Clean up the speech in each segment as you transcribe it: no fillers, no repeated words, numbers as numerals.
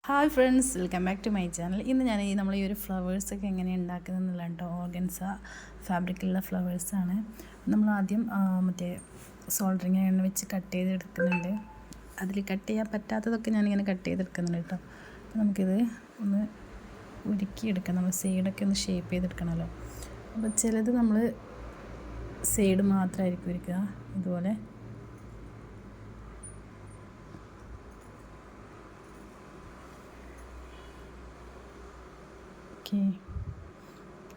Hi friends, welcome back to my channel. ഇന്ന് ഞാൻ നമ്മൾ ഈ ഒരു ഫ്ലവേഴ്സൊക്കെ എങ്ങനെ ഉണ്ടാക്കുന്നതെന്നുള്ള കേട്ടോ. ഓർഗൻസ ഫാബ്രിക്കുള്ള ഫ്ലവേഴ്സാണ്. നമ്മൾ ആദ്യം മറ്റേ സോൾഡറിങ് എണ്ണ വെച്ച് കട്ട് ചെയ്തെടുക്കുന്നുണ്ട്. അതിൽ കട്ട് ചെയ്യാൻ പറ്റാത്തതൊക്കെ ഞാനിങ്ങനെ കട്ട് ചെയ്തെടുക്കുന്നുണ്ട് കേട്ടോ. അപ്പോൾ നമുക്കിത് ഒന്ന് ഉരുക്കിയെടുക്കാം. നമ്മൾ സൈഡൊക്കെ ഒന്ന് ഷേപ്പ് ചെയ്തെടുക്കണമല്ലോ. അപ്പോൾ ചിലത് നമ്മൾ സൈഡ് മാത്രമായിരിക്കും ഉരുക്കുക. ഇതുപോലെ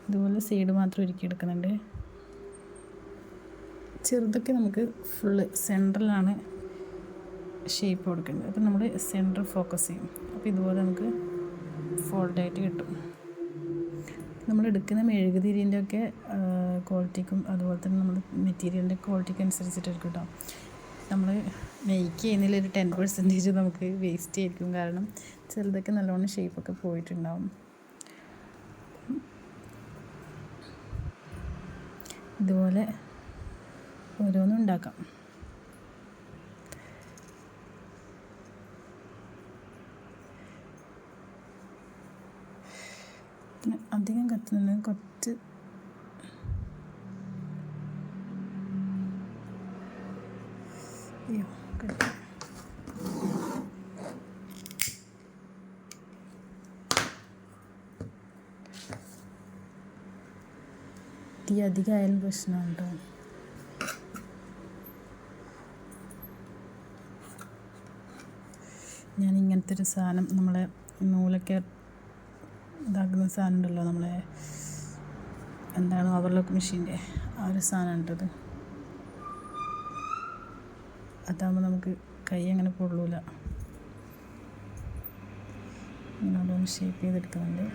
ഇതുപോലെ സൈഡ് മാത്രം ഒരുക്കിയെടുക്കുന്നുണ്ട്. ചെറുതൊക്കെ നമുക്ക് ഫുള്ള് സെൻറ്ററിലാണ് ഷേപ്പ് കൊടുക്കേണ്ടത്. അപ്പോൾ നമ്മൾ സെൻറ്റർ ഫോക്കസ് ചെയ്യും. അപ്പോൾ ഇതുപോലെ നമുക്ക് ഫോൾഡായിട്ട് കിട്ടും. നമ്മൾ എടുക്കുന്ന മെഴുകുതിരിൻ്റെ ഒക്കെ ക്വാളിറ്റിക്കും അതുപോലെ തന്നെ നമ്മൾ മെറ്റീരിയലിൻ്റെ ക്വാളിറ്റിക്ക് അനുസരിച്ചിട്ടായിരിക്കും കേട്ടോ. നമ്മൾ മേക്ക് ചെയ്യുന്നതിലൊരു 10% നമുക്ക് വേസ്റ്റ് ആയിരിക്കും. കാരണം ചിലതൊക്കെ നല്ലോണം ഷേപ്പൊക്കെ പോയിട്ടുണ്ടാവും. ഇതുപോലെ ഓരോന്നും ഉണ്ടാക്കാം. അധികം കത്തുന്നില്ല, കുറച്ച് കത്തി. തീ അധികമായാലും പ്രശ്നമാണ് കേട്ടോ. ഞാൻ ഇങ്ങനത്തെ ഒരു സാധനം, നമ്മളെ നൂലൊക്കെ ഇതാക്കുന്ന സാധനം ഉണ്ടല്ലോ, നമ്മളെ എന്താണ് ഓവർലോക്ക് മെഷീൻ്റെ ആ ഒരു സാധനം ഉണ്ടത്. അതാകുമ്പോൾ നമുക്ക് കൈ അങ്ങനെ പൊള്ളൂല. ഇങ്ങനെ ഓരോന്ന് ഷേപ്പ് ചെയ്തെടുക്കുന്നുണ്ട്.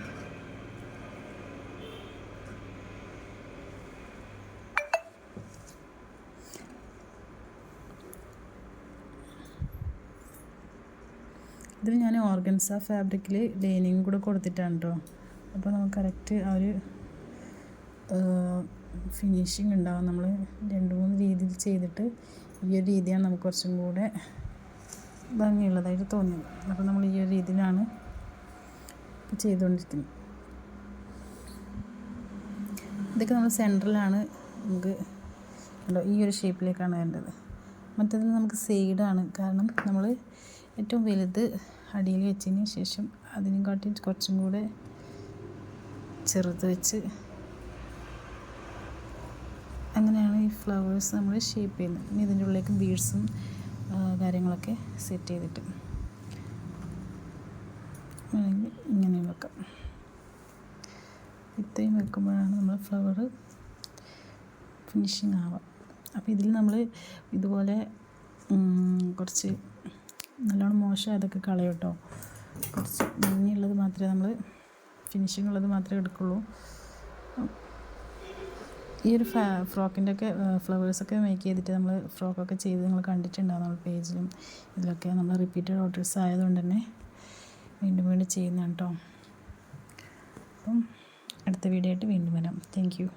ഇതിൽ ഞാൻ ഓർഗൻസ ഫാബ്രിക്കിൽ ലൈനിങ് കൂടെ കൊടുത്തിട്ടാണ് കേട്ടോ. അപ്പോൾ നമുക്ക് കറക്റ്റ് ആ ഒരു ഫിനിഷിങ് ഉണ്ടാവും. നമ്മൾ 2-3 രീതിയിൽ ചെയ്തിട്ട് ഈ ഒരു രീതിയാണ് നമുക്ക് കുറച്ചും കൂടെ ഭംഗിയുള്ളതായിട്ട് തോന്നിയത്. അപ്പോൾ നമ്മൾ ഈ ഒരു രീതിയിലാണ് ചെയ്തുകൊണ്ടിരിക്കുന്നത്. ഇതൊക്കെ നമ്മൾ സെൻറ്ററിലാണ് നമുക്ക് ഈ ഒരു ഷേപ്പിലേക്കാണ് വേണ്ടത്. മറ്റേതിൽ നമുക്ക് സൈഡാണ്. കാരണം നമ്മൾ ഏറ്റവും വലുത് അടിയിൽ വെച്ചതിന് ശേഷം അതിനും കാട്ടി കുറച്ചും കൂടെ ചെറുത് വെച്ച് അങ്ങനെയാണ് ഈ ഫ്ലവേഴ്സ് നമ്മൾ ഷേപ്പ് ചെയ്യുന്നത്. ഇനി ഇതിൻ്റെ ഉള്ളിലേക്ക് ബീഡ്സും കാര്യങ്ങളൊക്കെ സെറ്റ് ചെയ്തിട്ട് വേണമെങ്കിൽ ഇങ്ങനെ വെക്കാം. ഇത്രയും വെക്കുമ്പോഴാണ് നമ്മൾ ഫ്ലവർ ഫിനിഷിങ് ആവുക. അപ്പോൾ ഇതിൽ നമ്മൾ ഇതുപോലെ കുറച്ച് നല്ലോണം മോശം അതൊക്കെ കളയും കേട്ടോ. കുറച്ച് ഭംഗിയുള്ളത് മാത്രമേ നമ്മൾ ഫിനിഷിംഗ് ഉള്ളത് മാത്രമേ എടുക്കുള്ളൂ. ഈ ഒരു ഫ്രോക്കിൻ്റെ ഒക്കെ ഫ്ലവേഴ്സൊക്കെ മേക്ക് ചെയ്തിട്ട് നമ്മൾ ഫ്രോക്കൊക്കെ ചെയ്ത് നിങ്ങൾ കണ്ടിട്ടുണ്ടാകും. നമ്മൾ പേജിലും ഇതിലൊക്കെ നമ്മൾ റിപ്പീറ്റഡ് ഓർഡേഴ്സ് ആയതുകൊണ്ട് തന്നെ വീണ്ടും വീണ്ടും ചെയ്യുന്നതാണ് കേട്ടോ. അപ്പം അടുത്ത വീഡിയോ ആയിട്ട് വീണ്ടും വരാം. Thank you.